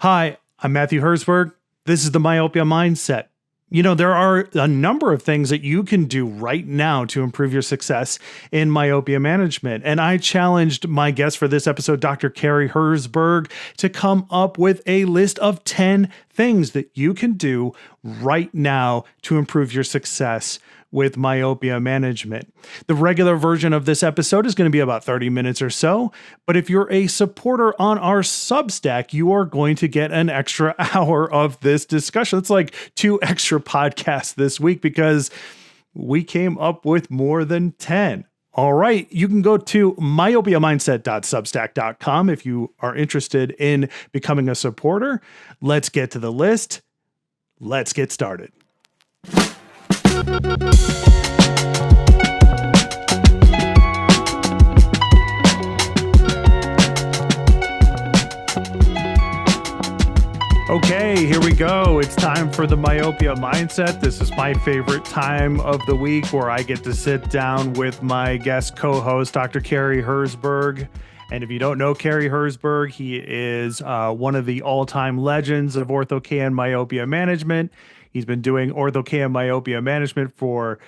Hi, I'm Matthew Herzberg. This is the Myopia Mindset. You know, there are a number of things that you can do right now to improve your success in myopia management. And I challenged my guest for this episode, Dr. Carrie Herzberg, to come up with a list of 10 things that you can do right now to improve your success with myopia management. The regular version of this episode is going to be about 30 minutes or so, but if you're a supporter on our Substack, you are going to get an extra hour of this discussion. It's like 2 extra podcasts this week because we came up with more than 10. All right, you can go to myopiamindset.substack.com if you are interested in becoming a supporter. Let's get to the list. Let's get started. Okay, here we go. It's time for the Myopia Mindset. This is my favorite time of the week where I get to sit down with my guest co-host, Dr. Carrie Herzberg. And if you don't know Carrie Herzberg, he is one of the all-time legends of ortho-K and myopia management. He's been doing ortho-K and myopia management for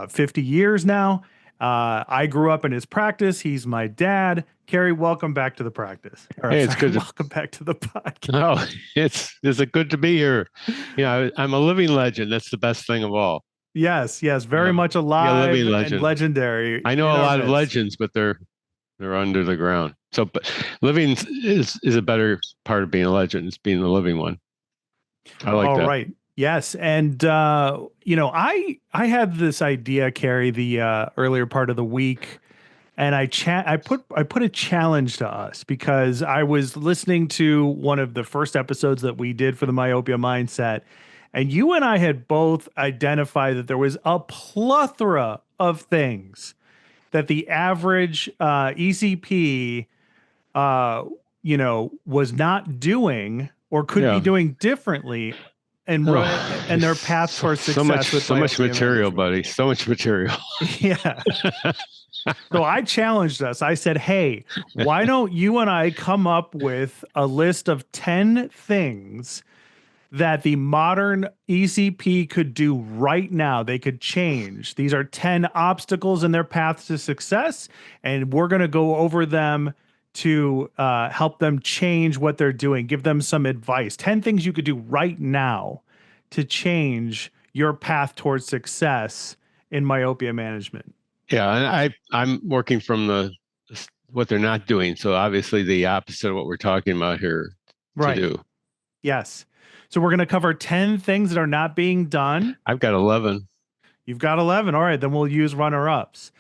50 years now. I grew up in his practice. He's my dad. Carrie, welcome back to the practice. Hey, it's good. Welcome back to the podcast. No, it's good to be here. I'm a living legend. That's the best thing of all. Yes, very much alive and legendary. I know a lot of legends, but they're under the ground. So, but living is a better part of being a legend. It's being the living one. I like that. All right. Yes. And, I had this idea, Carrie, the earlier part of the week, and I put a challenge to us because I was listening to one of the first episodes that we did for the Myopia Mindset, and you and I had both identified that there was a plethora of things that the average ECP, was not doing or could be doing differently. And their path towards success. So much material, buddy. So much material. Yeah. So I challenged us. I said, hey, why don't you and I come up with a list of 10 things that the modern ECP could do right now? They could change. These are 10 obstacles in their path to success, and we're going to go over them to help them change what they're doing, give them some advice. 10 things you could do right now to change your path towards success in myopia management. Yeah, and I'm working from what they're not doing. So obviously the opposite of what we're talking about here to do. Yes. So we're going to cover 10 things that are not being done. I've got 11. You've got 11. All right, then we'll use runner-ups.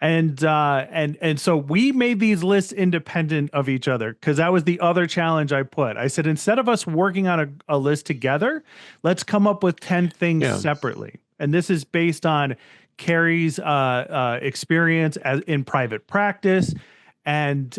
And so we made these lists independent of each other because that was the other challenge I put. I said, instead of us working on a list together, let's come up with 10 things separately. And this is based on Carrie's experience in private practice. And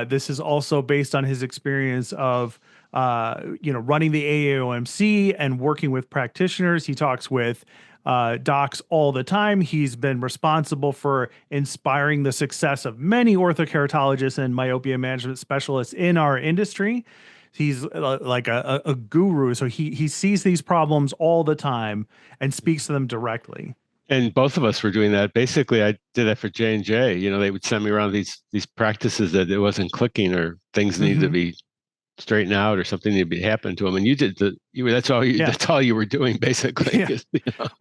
this is also based on his experience of running the AAOMC and working with practitioners. He talks with docs all the time. He's been responsible for inspiring the success of many orthokeratologists and myopia management specialists in our industry. He's like a guru. So he sees these problems all the time and speaks to them directly. And both of us were doing that. Basically, I did that for J&J. They would send me around these practices that it wasn't clicking or things needed to be straighten out or something to be happen to them, and you did that's all you were doing basically.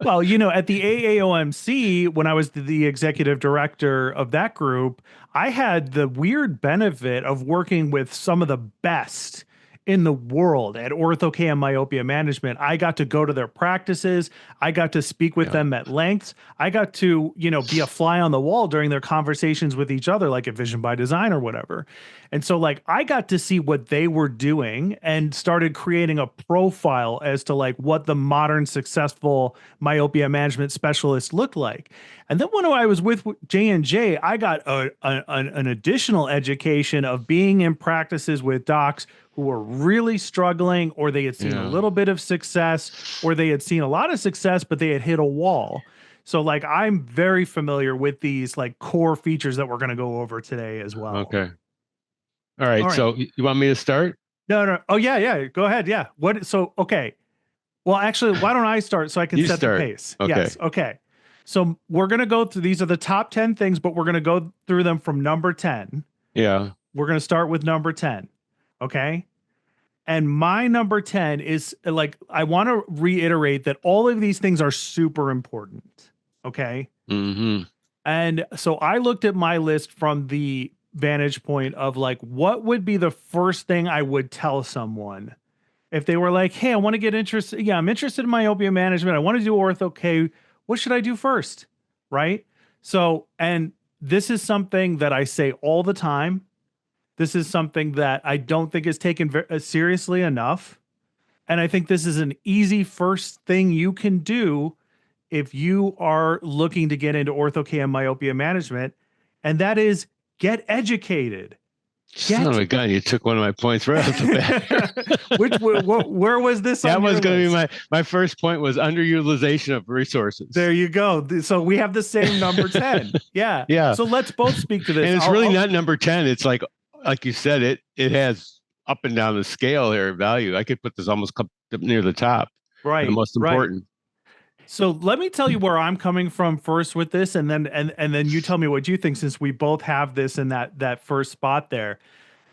Well, at the AAOMC, when I was the executive director of that group, I had the weird benefit of working with some of the best in the world at ortho-K and myopia management. I got to go to their practices. I got to speak with them at length. I got to, be a fly on the wall during their conversations with each other, like at Vision by Design or whatever. And so I got to see what they were doing and started creating a profile as to what the modern successful myopia management specialists look like. And then when I was with J&J, I got an additional education of being in practices with docs who were really struggling, or they had seen a little bit of success, or they had seen a lot of success, but they had hit a wall. So I'm very familiar with these core features that we're going to go over today as well. Okay. All right. So you want me to start? No, no. Oh, yeah, yeah. Go ahead. Yeah. What? So, okay. Well, actually, why don't I start so I can You set the start. pace? Okay. Yes. Okay. So we're going to go through, these are the top 10 things, but we're going to go through them from number 10. Yeah. We're going to start with number 10. Okay. And my number 10 is like, I want to reiterate that all of these things are super important. Okay. Mm-hmm. And so I looked at my list from the vantage point of like, what would be the first thing I would tell someone if they were like, hey, I want to get interested. Yeah, I'm interested in myopia management. I want to do ortho. Okay, what should I do first? Right. So, and this is something that I say all the time. This is something that I don't think is taken seriously enough. And I think this is an easy first thing you can do if you are looking to get into ortho and myopia management. And that is get educated. Son of a gun, you took one of my points right off the bat. Where was this on That your was going to be list? my first point was underutilization of resources. There you go. So we have the same number 10. Yeah. Yeah. So let's both speak to this. And it's really not number 10. It's like you said, it has up and down the scale here of value. I could put this almost up near the top. Right. The most important. So let me tell you where I'm coming from first with this, and then you tell me what you think, since we both have this in that first spot there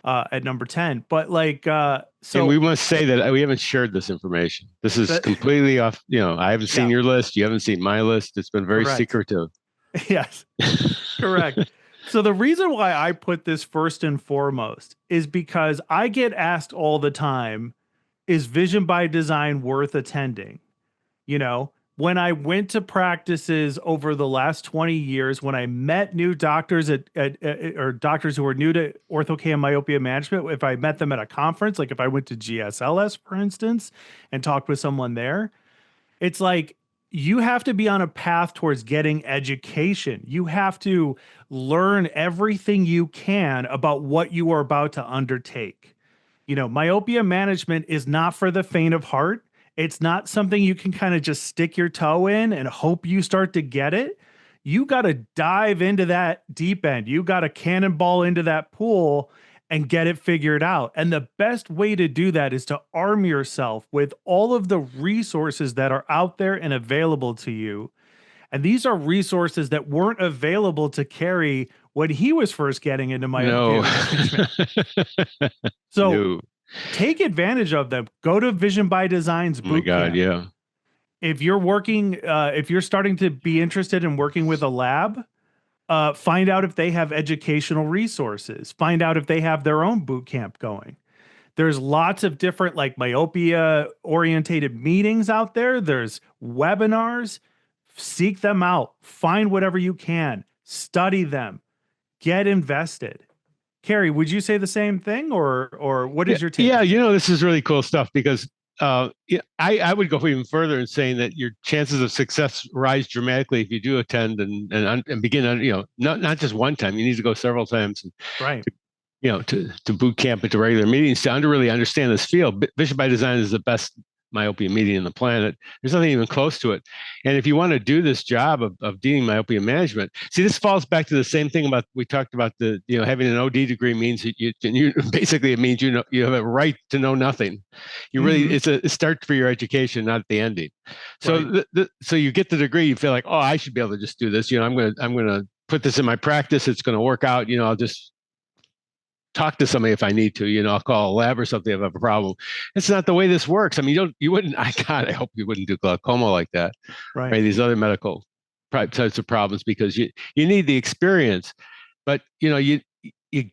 at number 10. But like so and we must say that we haven't shared this information. This is completely off, I haven't seen your list, you haven't seen my list. It's been very secretive. Yes. Correct. So the reason why I put this first and foremost is because I get asked all the time, is Vision by Design worth attending? When I went to practices over the last 20 years, when I met new doctors or doctors who were new to ortho and myopia management, if I met them at a conference, like if I went to GSLS, for instance, and talked with someone there, it's like, you have to be on a path towards getting education. You have to learn everything you can about what you are about to undertake. Myopia management is not for the faint of heart. It's not something you can kind of just stick your toe in and hope you start to get it. You got to dive into that deep end. You got to cannonball into that pool and get it figured out. And the best way to do that is to arm yourself with all of the resources that are out there and available to you. And these are resources that weren't available to Carey when he was first getting into myopia management. So take advantage of them. Go to Vision by Design's bootcamp. Oh my God, yeah. If you're working, if you're starting to be interested in working with a lab, find out if they have educational resources. Find out if they have their own boot camp going. There's lots of different like myopia orientated meetings out there. There's webinars. Seek them out. Find whatever you can. Study them. Get invested. Carey, would you say the same thing, or what is your take? Yeah, this is really cool stuff because I would go even further in saying that your chances of success rise dramatically if you do attend and begin, not just one time. You need to go several times. Right. To boot camp and to regular meetings to really understand this field. Vision by Design is the best myopia meeting on the planet. There's nothing even close to it. And if you want to do this job of dealing myopia management, see, this falls back to the same thing we talked about having an OD degree means that you basically it means you have a right to know nothing. You really it's a start for your education, not the ending. So so you get the degree, you feel like, oh, I should be able to just do this. I'm gonna put this in my practice. It's gonna work out. I'll just talk to somebody if I need to, I'll call a lab or something if I have a problem. It's not the way this works. I mean, you wouldn't, I hope you wouldn't do glaucoma like that. Right. These other medical types of problems, because you need the experience, but you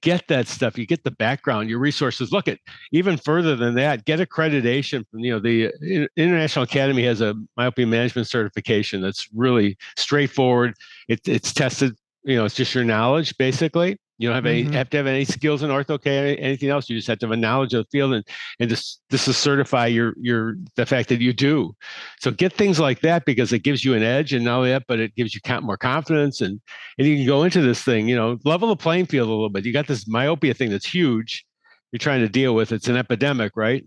get that stuff, you get the background, your resources. Look at even further than that, get accreditation from, the International Academy has a myopia management certification that's really straightforward. It's tested, it's just your knowledge basically. You don't have have to have any skills in ortho, anything else. You just have to have a knowledge of the field, and this to certify the fact that you do. So get things like that because it gives you an edge, and not only that, but it gives you more confidence, and you can go into this thing. Level the playing field a little bit. You got this myopia thing that's huge. You're trying to deal with. It's an epidemic, right?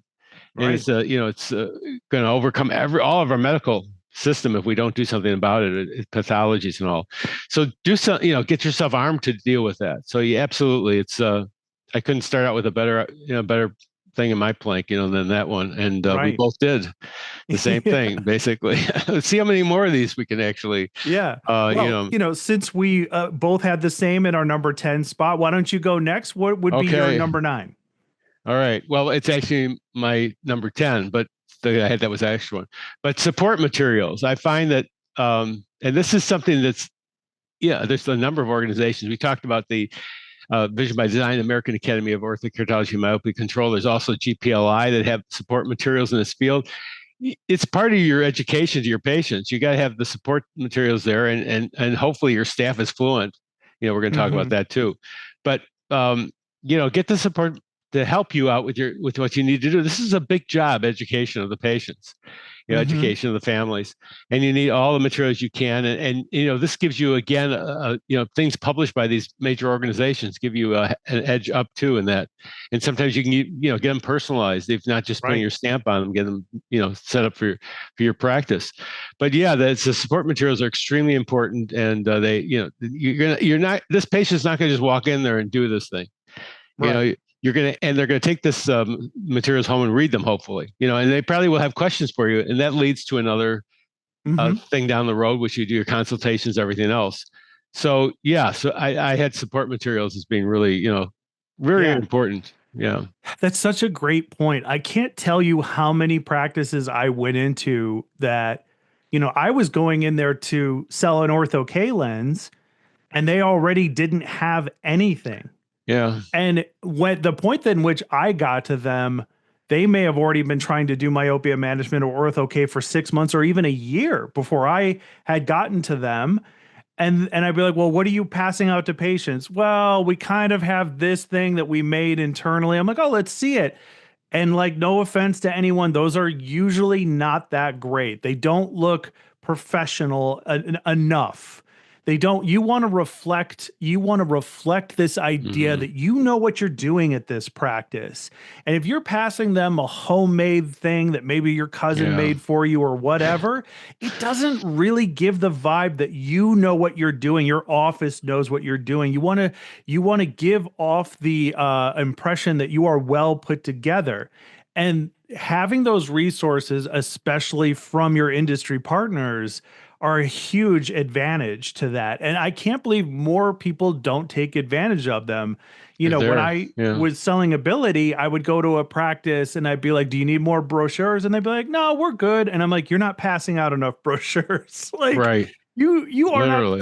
And it's it's going to overcome all of our medical system if we don't do something about it, pathologies and all. So do some, get yourself armed to deal with that. So absolutely, it's I couldn't start out with a better thing in my plank, than that one. And we Right. both did the same thing, basically. Let's see how many more of these we can actually, Yeah. you Well, know, since we both had the same in our number 10 spot, why don't you go next? What would be your okay. number 9? All right. Well, it's actually my number 10, but I had that was the actual one. But support materials. I find that, and this is something that's, yeah, there's a number of organizations. We talked about the Vision by Design, American Academy of Orthokeratology and Myopia Control. There's also GPLI that have support materials in this field. It's part of your education to your patients. You got to have the support materials there, and hopefully your staff is fluent. We're going to talk about that too. But get the support to help you out with what you need to do. This is a big job, education of the patients, education of the families, and you need all the materials you can. And this gives you, again, things published by these major organizations give you an edge up too in that. And sometimes you can get them personalized, if not just putting your stamp on them, get them set up for your practice. But yeah, the support materials are extremely important, and this patient's not going to just walk in there and do this thing. Right. They're gonna take this materials home and read them, hopefully, and they probably will have questions for you, and that leads to another thing down the road, which you do your consultations, everything else. So yeah, so I had support materials as being really, very important. Yeah. That's such a great point. I can't tell you how many practices I went into that, I was going in there to sell an ortho K lens and they already didn't have anything. Yeah. And when the point in which I got to them, they may have already been trying to do myopia management or ortho K for 6 months or even a year before I had gotten to them. And I'd be like, well, what are you passing out to patients? Well, we kind of have this thing that we made internally. I'm like, oh, let's see it. And like, no offense to anyone, those are usually not that great. They don't look professional enough. They don't, you want to reflect this idea that you know what you're doing at this practice. And if you're passing them a homemade thing that maybe your cousin made for you or whatever, it doesn't really give the vibe that you know what you're doing. Your office knows what you're doing. You want to give off the impression that you are well put together. And having those resources, especially from your industry partners, are a huge advantage to that. And I can't believe more people don't take advantage of them. When I was selling ability, I would go to a practice and I'd be like, do you need more brochures? And they'd be like, no, we're good. And I'm like, you're not passing out enough brochures. Like you are Literally.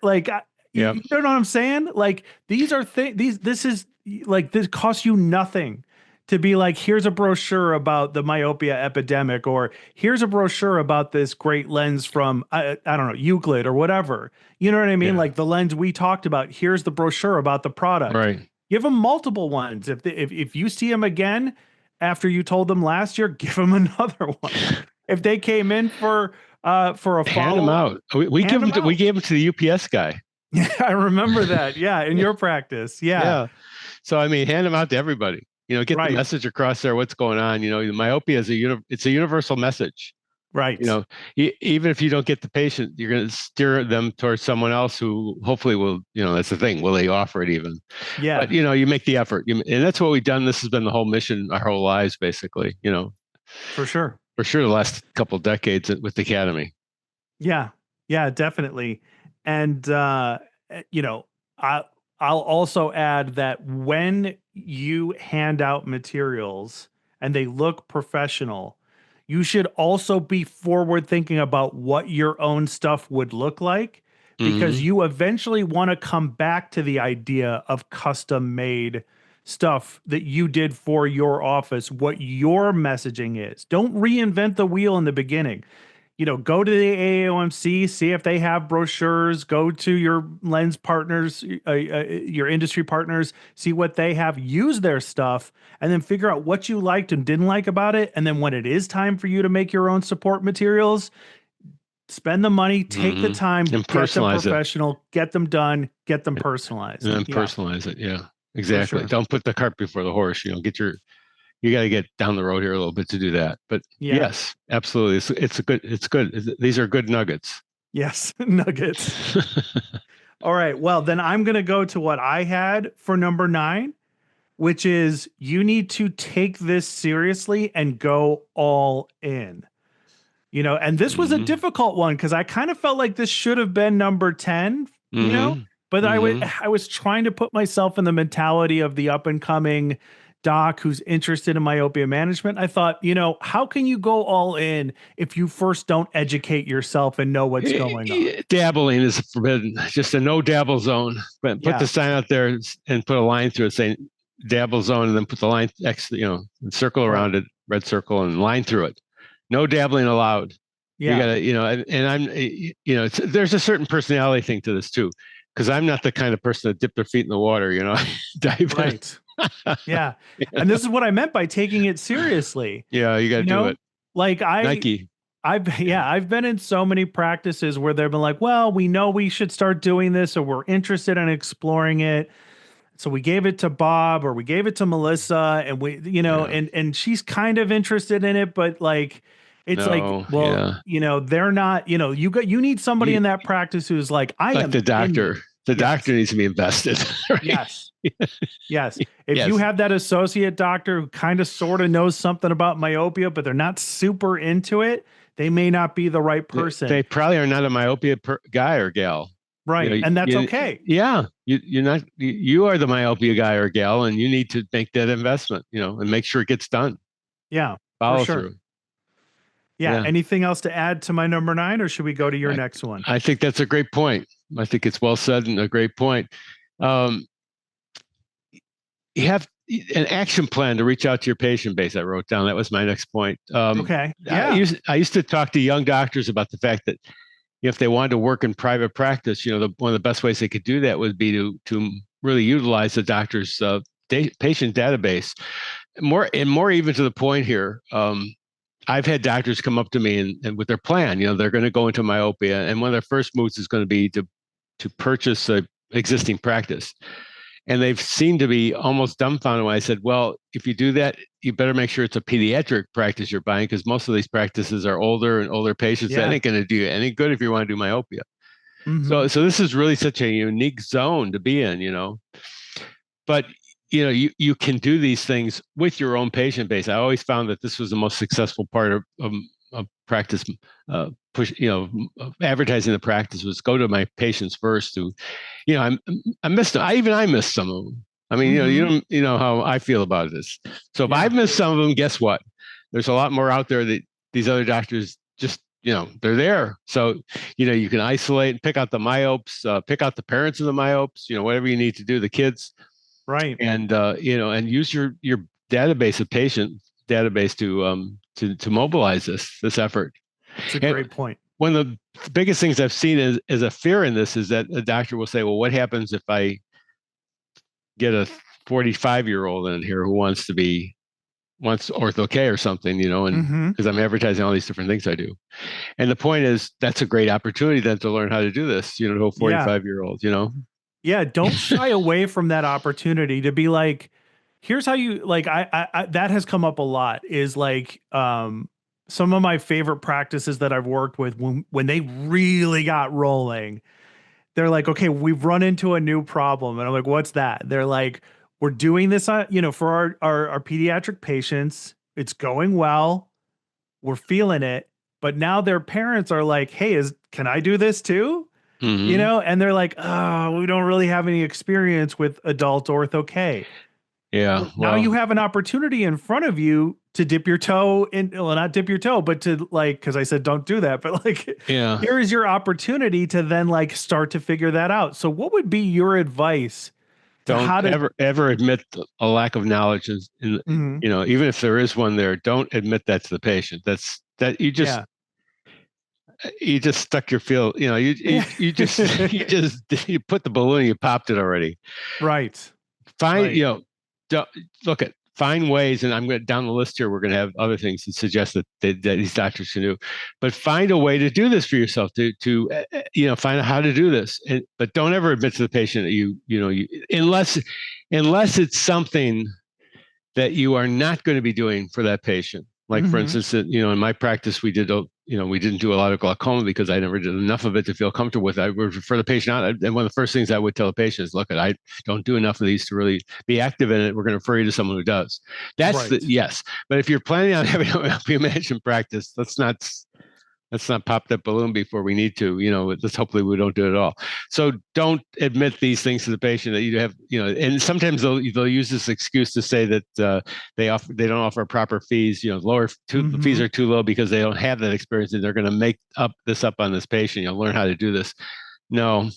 not you know what I'm saying? Like these are things, this costs you nothing to be like, here's a brochure about the myopia epidemic, or here's a brochure about this great lens from, I don't know, Euclid or whatever. You know what I mean? Like the lens we talked about, here's the brochure about the product. Right. Give them multiple ones. If you see them again after you told them last year, give them another one. If they came in for a follow, hand them out. We gave them to the UPS guy. Yeah, I remember that. Yeah, in your practice. Yeah. So I mean, hand them out to everybody. Get the message across there. What's going on? The myopia is it's a universal message. Right. Even if you don't get the patient, you're going to steer them towards someone else who hopefully will. That's the thing. Will they offer it even? Yeah. But you make the effort, and that's what we've done. This has been the whole mission, our whole lives, basically. For sure. The last couple of decades with the academy. Yeah. Yeah. Definitely. And I'll also add that when you hand out materials and they look professional, you should also be forward thinking about what your own stuff would look like, because you eventually want to come back to the idea of custom made stuff that you did for your office, what your messaging is. Don't reinvent the wheel in the beginning. Go to the AAOMC, see if they have brochures, go to your lens partners, your industry partners, see what they have, use their stuff, and then figure out what you liked and didn't like about it. And then when it is time for you to make your own support materials, spend the money, take the time, and get them professional, get them done, get them personalized. And then personalize it. Yeah, exactly. Sure. Don't put the cart before the horse. You got to get down the road here a little bit to do that. But yes, absolutely. It's good. These are good nuggets. Yes. Nuggets. All right. Well, then I'm going to go to what I had for number 9. which is you need to take this seriously and go all in. And this was a Mm-hmm. difficult one because I kind of felt like this should have been number 10, Mm-hmm. but Mm-hmm. I was trying to put myself in the mentality of the up and coming doc who's interested in myopia management. I thought, how can you go all in if you first don't educate yourself and know what's going on? Dabbling is forbidden. Just a no dabble zone. But put the sign out there and put a line through it saying dabble zone, and then put the line circle around it, red circle, and line through it. No dabbling allowed. Yeah. You gotta, and I'm, there's a certain personality thing to this too, because I'm not the kind of person that dip their feet in the water, dive right. Yeah. And this is what I meant by taking it seriously. Yeah, you got to do it. Like Nike. I've been in so many practices where they've been like, well, we know we should start doing this, or we're interested in exploring it. So we gave it to Bob or we gave it to Melissa, and and she's kind of interested in it, but like, it's they're not, you need somebody in that practice who's like, I am the doctor. The doctor needs to be invested. Right? Yes. Yes. If you have that associate doctor who kind of sort of knows something about myopia, but they're not super into it, they may not be the right person. They probably are not a myopia guy or gal. Right. And that's okay. Yeah. You're not, you are the myopia guy or gal, and you need to make that investment, and make sure it gets done. Yeah. Follow through. Yeah. Anything else to add to my number 9, or should we go to your next one? I think that's a great point. I think it's well said and a great point. You have an action plan to reach out to your patient base. I wrote down. That was my next point. Okay. Yeah. I used to talk to young doctors about the fact that if they wanted to work in private practice, one of the best ways they could do that would be to really utilize the doctor's patient database. More even to the point here. I've had doctors come up to me and with their plan, they're going to go into myopia, and one of their first moves is going to be to purchase a existing practice. And they've seemed to be almost dumbfounded when I said, well, if you do that, you better make sure it's a pediatric practice you're buying, because most of these practices are older and older patients. That ain't going to do you any good if you want to do myopia. Mm-hmm. So this is really such a unique zone to be in, but you can do these things with your own patient base. I always found that this was the most successful part of practice push, advertising the practice was go to my patients first. I missed them. I missed some of them. I mean, you know how I feel about this. So if I've missed some of them, guess what? There's a lot more out there that these other doctors just, they're there. So, you can isolate and pick out the myopes, pick out the parents of the myopes, whatever you need to do, the kids. Right. And, and use your database of patient database to mobilize this effort. It's a great point. One of the biggest things I've seen is a fear in this is that a doctor will say, well, what happens if I get a 45-year-old in here who wants ortho K or something, and because I'm advertising all these different things I do. And the point is that's a great opportunity then to learn how to do this, to a 45-year-old, Yeah, don't shy away from that opportunity to be like, here's how you like. I that has come up a lot. Is like some of my favorite practices that I've worked with when they really got rolling. They're like, okay, we've run into a new problem, and I'm like, what's that? They're like, we're doing this, for our pediatric patients. It's going well. We're feeling it, but now their parents are like, hey, can I do this too? And they're like, oh, we don't really have any experience with adult ortho K. Yeah. Now you have an opportunity in front of you to dip your toe in, well, not dip your toe, but to because I said don't do that, but here is your opportunity to then start to figure that out. So what would be your advice? Don't ever admit a lack of knowledge even if there is one there, don't admit that to the patient. You just stuck your feel, you just you put the balloon, you popped it already. Right. Find ways, and I'm going down the list here. We're going to have other things that suggest that these doctors can do, but find a way to do this for yourself to find out how to do this. But don't ever admit to the patient that unless it's something that you are not going to be doing for that patient. Like for instance, in my practice, we did we didn't do a lot of glaucoma because I never did enough of it to feel comfortable with it. I would refer the patient out. And one of the first things I would tell the patient is, look, I don't do enough of these to really be active in it. We're going to refer you to someone who does. That's Right. yes. But if you're planning on having a myopia management practice, let's not pop that balloon before we need to. Let's hopefully we don't do it at all. So don't admit these things to the patient that you have. And sometimes they'll use this excuse to say that they don't offer proper fees. The fees are too low because they don't have that experience, and they're going to make this up on this patient. Learn how to do this. No,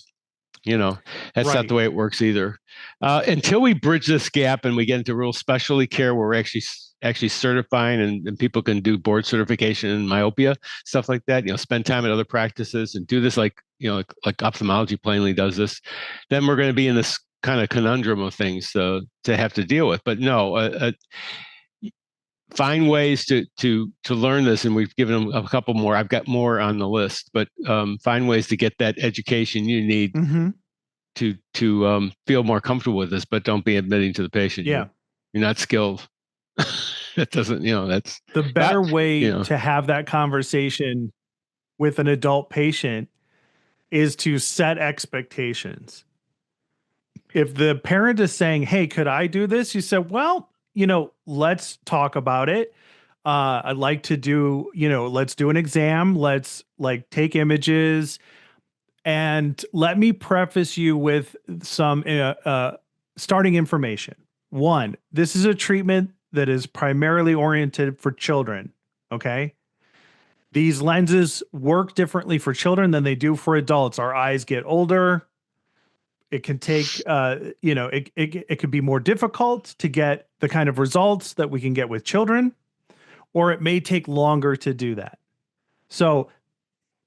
that's Right. not the way it works either. Until we bridge this gap and we get into real specialty care where we're actually certifying and people can do board certification in myopia, stuff like that, spend time at other practices and do this like ophthalmology plainly does this, then we're going to be in this kind of conundrum of things to have to deal with. But no, find ways to learn this, and we've given them a couple more. I've got more on the list, but find ways to get that education you need to feel more comfortable with this. But don't be admitting to the patient you're not skilled. That doesn't, that's the better way to have that conversation with an adult patient is to set expectations. If the parent is saying, hey, could I do this? You said, well, let's talk about it. I'd like to do, let's do an exam. Let's take images, and let me preface you with some starting information. One, this is a treatment that is primarily oriented for children. Okay. These lenses work differently for children than they do for adults. Our eyes get older. It can take, it could be more difficult to get the kind of results that we can get with children, or it may take longer to do that. So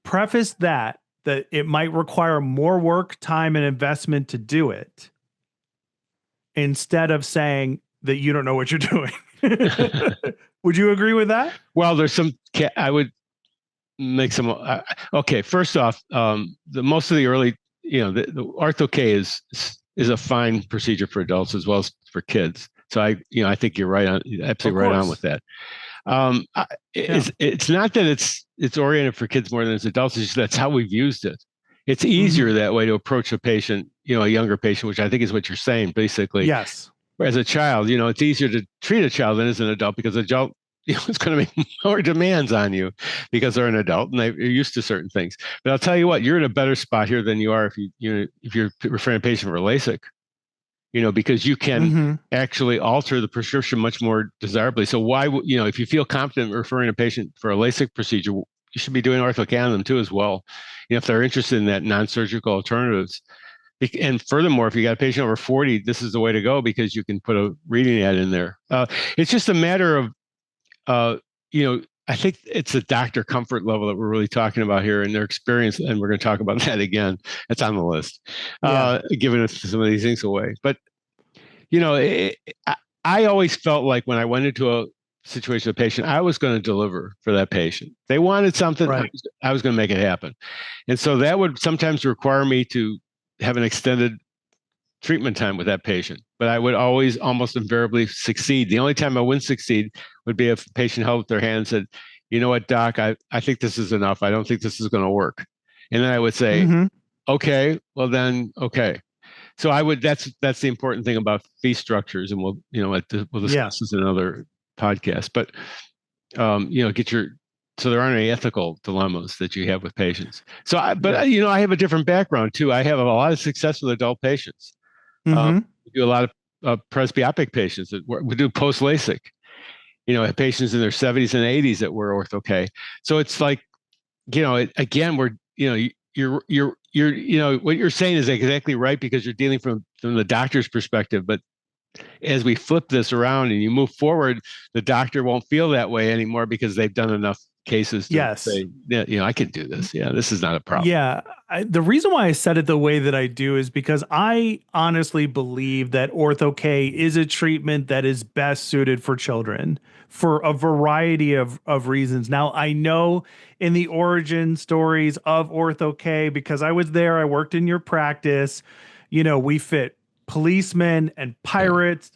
preface that it might require more work, time, and investment to do it, instead of saying that you don't know what you're doing. Would you agree with that? Well, there's I would make some, okay. First off, most of the early, the ortho-K is a fine procedure for adults as well as for kids. So I think you're right on, absolutely right on with that. It's not that it's oriented for kids more than it's adults. It's just that's how we've used it. It's easier that way to approach a patient, a younger patient, which I think is what you're saying, basically. Yes. As a child, it's easier to treat a child than as an adult, because adult, it's going to make more demands on you because they're an adult and they're used to certain things. But I'll tell you what, you're in a better spot here than you are if you're referring a patient for LASIK. Because you can actually alter the prescription much more desirably. So why, if you feel confident referring a patient for a LASIK procedure, you should be doing ortho-K on them too as well. If they're interested in that non-surgical alternatives. And furthermore, if you got a patient over 40, this is the way to go, because you can put a reading ad in there. It's just a matter of, I think it's a doctor comfort level that we're really talking about here, and their experience. And we're going to talk about that again. That's on the list, giving us some of these things away. But, I always felt like when I went into a situation with a patient, I was going to deliver for that patient. They wanted something, right. I was going to make it happen. And so that would sometimes require me to have an extended treatment time with that patient, but I would always almost invariably succeed. The only time I wouldn't succeed would be if a patient held up their hand and said, you know what, doc, I think this is enough. I don't think this is going to work. And then I would say, okay, well then, okay. So that's the important thing about fee structures. And we'll discuss this in another podcast, but, so there aren't any ethical dilemmas that you have with patients. So, I have a different background too. I have a lot of success with adult patients. We do a lot of presbyopic patients we do post LASIK. Patients in their 70s and 80s that were ortho-K. So it's like, again, what you're saying is exactly right, because you're dealing from the doctor's perspective. But as we flip this around and you move forward, the doctor won't feel that way anymore because they've done enough cases to say, I can do this. Yeah, this is not a problem. Yeah. The reason why I said it the way that I do is because I honestly believe that ortho-K is a treatment that is best suited for children for a variety of reasons. Now, I know in the origin stories of ortho-K, because I was there, I worked in your practice, we fit policemen and pilots,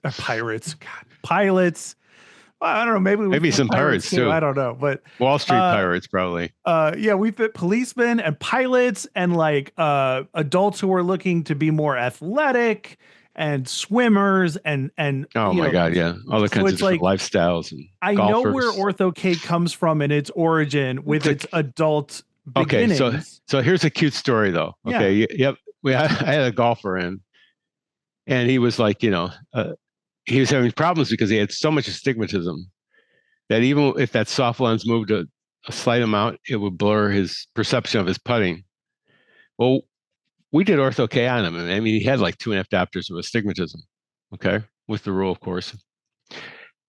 Well, I don't know. Maybe we Maybe fit some pirates pirates too. too. I don't know, but Wall Street uh, pirates probably. yeah, we fit policemen and pilots and like adults who are looking to be more athletic and swimmers and Oh you my know, God, yeah, all the so kinds of it's different like lifestyles and I know where golfers. Ortho-K comes from in its origin with It's a, its adult okay, so beginnings. here's a cute story though. Yeah. Okay, yep, I had a golfer in, and he was like, he was having problems because he had so much astigmatism that even if that soft lens moved a slight amount, it would blur his perception of his putting. Well, we did Ortho K on him. I mean, he had like 2.5 diopters of astigmatism. Okay, with the rule, of course.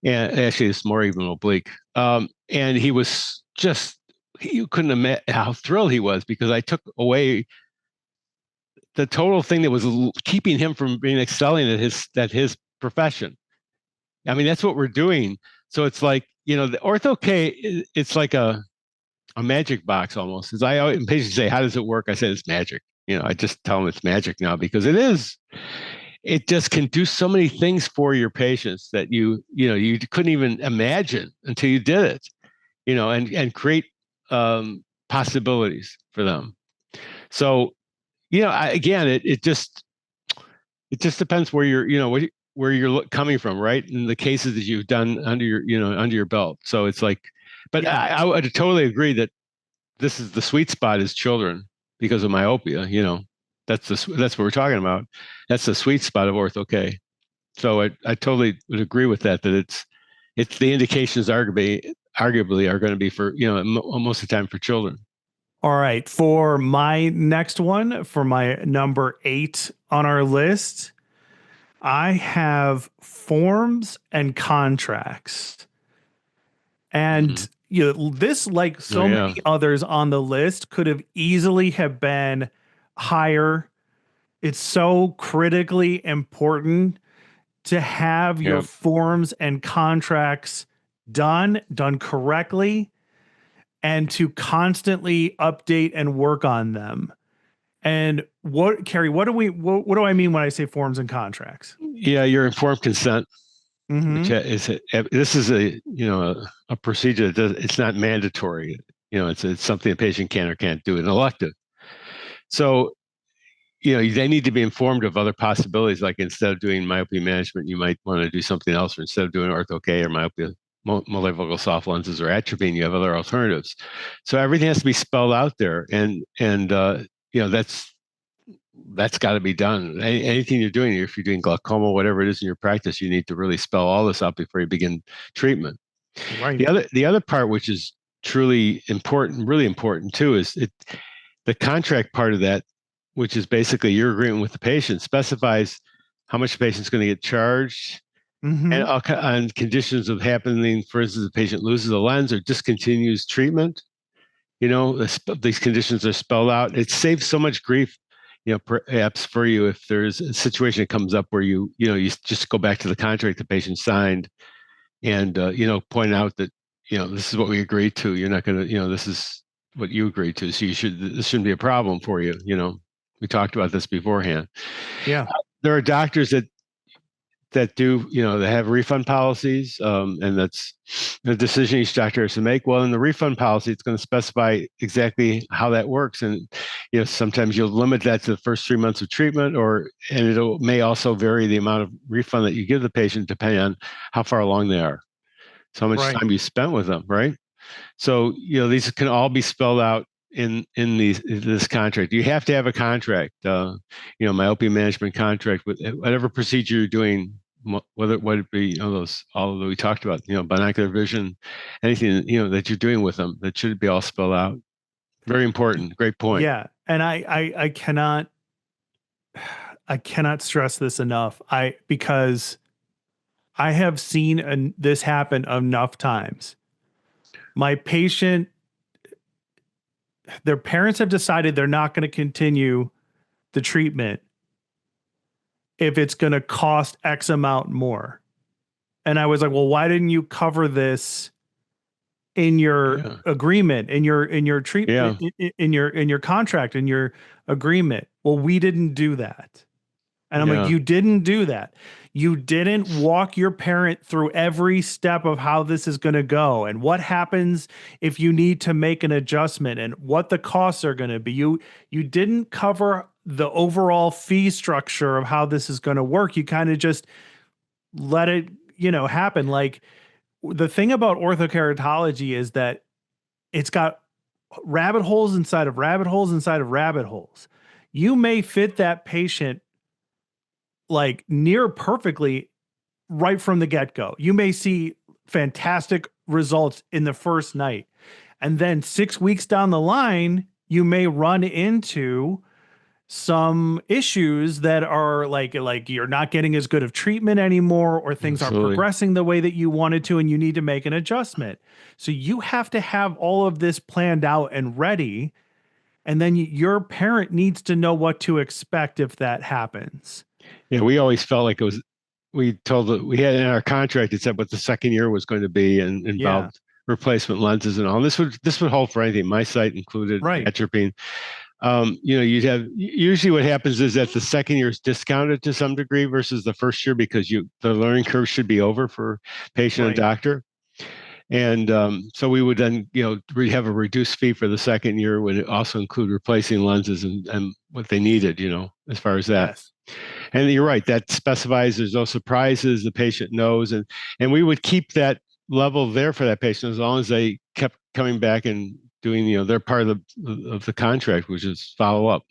And actually, it's more even oblique. And he was just, you couldn't imagine how thrilled he was because I took away the total thing that was keeping him from being excelling at his profession. I mean, that's what we're doing. So it's like, the Ortho K, it's like a magic box almost. As I always, patients say, how does it work? I say it's magic. I just tell them it's magic now because it is. It just can do so many things for your patients that you couldn't even imagine until you did it. And create possibilities for them. So again, it just depends where where you're coming from, right? And the cases that you've done under your belt. So it's like, but Yeah. I would totally agree that this is the sweet spot is children because of myopia. That's what we're talking about. That's the sweet spot of Ortho K. So I totally would agree with that. That it's the indications arguably are going to be for most of the time for children. All right. For my next one, for my number 8 on our list, I have forms and contracts. And this, like Oh so yeah, many others on the list, could have easily have been higher. It's so critically important to have your yeah. forms and contracts done correctly, and to constantly update and work on them. And Carrie, what do I mean when I say forms and contracts? Yeah, your informed consent, which Mm-hmm. this is a procedure that it's not mandatory. It's something a patient can or can't do, an elective. So they need to be informed of other possibilities. Like instead of doing myopia management, you might want to do something else, or instead of doing Ortho K or myopia multifocal soft lenses or atropine, you have other alternatives. So everything has to be spelled out there, and that's got to be done. Anything you're doing, if you're doing glaucoma, whatever it is in your practice, you need to really spell all this out before you begin treatment. Right. The other part, which is truly important, really important too, is the contract part of that, which is basically your agreement with the patient, specifies how much the patient's going to get charged and Mm-hmm. on conditions of happening. For instance, the patient loses a lens or discontinues treatment. These conditions are spelled out. It saves so much grief, perhaps for you if there's a situation that comes up where you just go back to the contract the patient signed and point out that this is what we agreed to. You're not going to this is what you agreed to. So this shouldn't be a problem for you. We talked about this beforehand. Yeah. There are doctors that do, they have refund policies, and that's a decision each doctor has to make. Well, in the refund policy, it's going to specify exactly how that works, and sometimes you'll limit that to the first 3 months of treatment, and it may also vary the amount of refund that you give the patient depending on how far along they are, so how much Right. time you spent with them, right? So these can all be spelled out in this contract. You have to have a contract, myopia management contract with whatever procedure you're doing, whether it be those all that we talked about, binocular vision, anything that you're doing with them, that should be all spelled out. Very important. Great point. Yeah. And I cannot stress this enough. Because I have seen this happen enough times. My patient, their parents have decided they're not going to continue the treatment if it's going to cost X amount more. And I was like, well, why didn't you cover this in your Yeah. agreement, in your treatment, Yeah. in your contract, in your agreement? Well, we didn't do that. And I'm like, you didn't do that. You didn't walk your parent through every step of how this is going to go and what happens if you need to make an adjustment and what the costs are going to be. You didn't cover the overall fee structure of how this is going to work. You kind of just let it, happen. Like, the thing about orthokeratology is that it's got rabbit holes inside of rabbit holes inside of rabbit holes. You may fit that patient like near perfectly right from the get-go. You may see fantastic results in the first night. And then 6 weeks down the line, you may run into some issues that are like you're not getting as good of treatment anymore, or things aren't progressing the way that you wanted to, and you need to make an adjustment. So you have to have all of this planned out and ready. And then your parent needs to know what to expect if that happens. Yeah, we always felt like we had in our contract, it said what the second year was going to be and involved replacement lenses and all. This would hold for anything. My site included atropine. Usually what happens is that the second year is discounted to some degree versus the first year, because the learning curve should be over for patient and doctor. And so we would then, we have a reduced fee for the second year, would also include replacing lenses and what they needed, as far as that. Yes. And you're right, that specifies there's no surprises, the patient knows, and we would keep that level there for that patient as long as they kept coming back and doing, their part of the contract, which is follow up.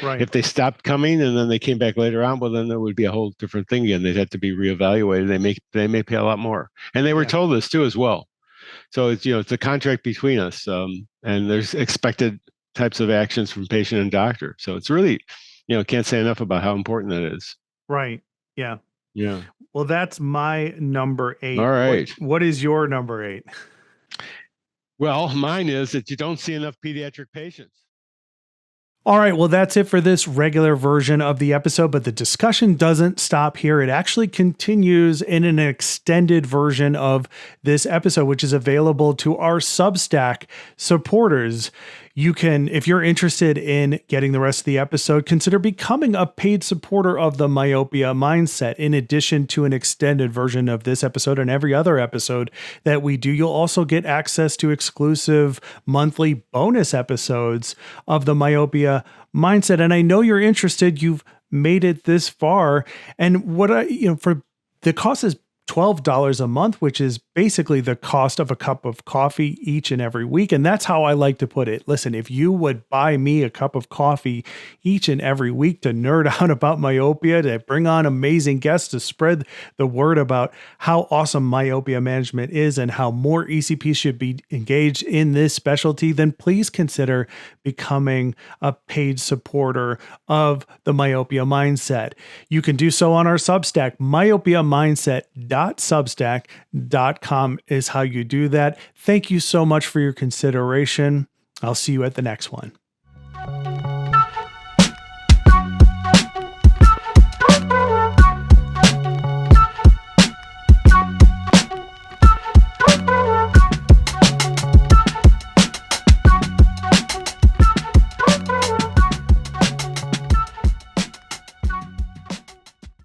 Right. If they stopped coming and then they came back later on, well, then there would be a whole different thing again. They'd have to be reevaluated. They may pay a lot more, and they were told this too as well. So it's it's a contract between us, and there's expected types of actions from patient and doctor. So it's really, can't say enough about how important that is. Right. Yeah. Yeah. Well, that's my number 8. All right. What is your number 8? Well, mine is that you don't see enough pediatric patients. All right, well, that's it for this regular version of the episode, but the discussion doesn't stop here. It actually continues in an extended version of this episode, which is available to our Substack supporters. You can, if you're interested in getting the rest of the episode, consider becoming a paid supporter of the Myopia Mindset. In addition to an extended version of this episode and every other episode that we do, you'll also get access to exclusive monthly bonus episodes of the Myopia Mindset. And I know you're interested. You've made it this far. And what for the cost is $12 a month, which is basically the cost of a cup of coffee each and every week. And that's how I like to put it. Listen, if you would buy me a cup of coffee each and every week to nerd out about myopia, to bring on amazing guests, to spread the word about how awesome myopia management is and how more ECPs should be engaged in this specialty, then please consider becoming a paid supporter of the Myopia Mindset. You can do so on our Substack. myopiamindset.substack.com is how you do that. Thank you so much for your consideration. I'll see you at the next one.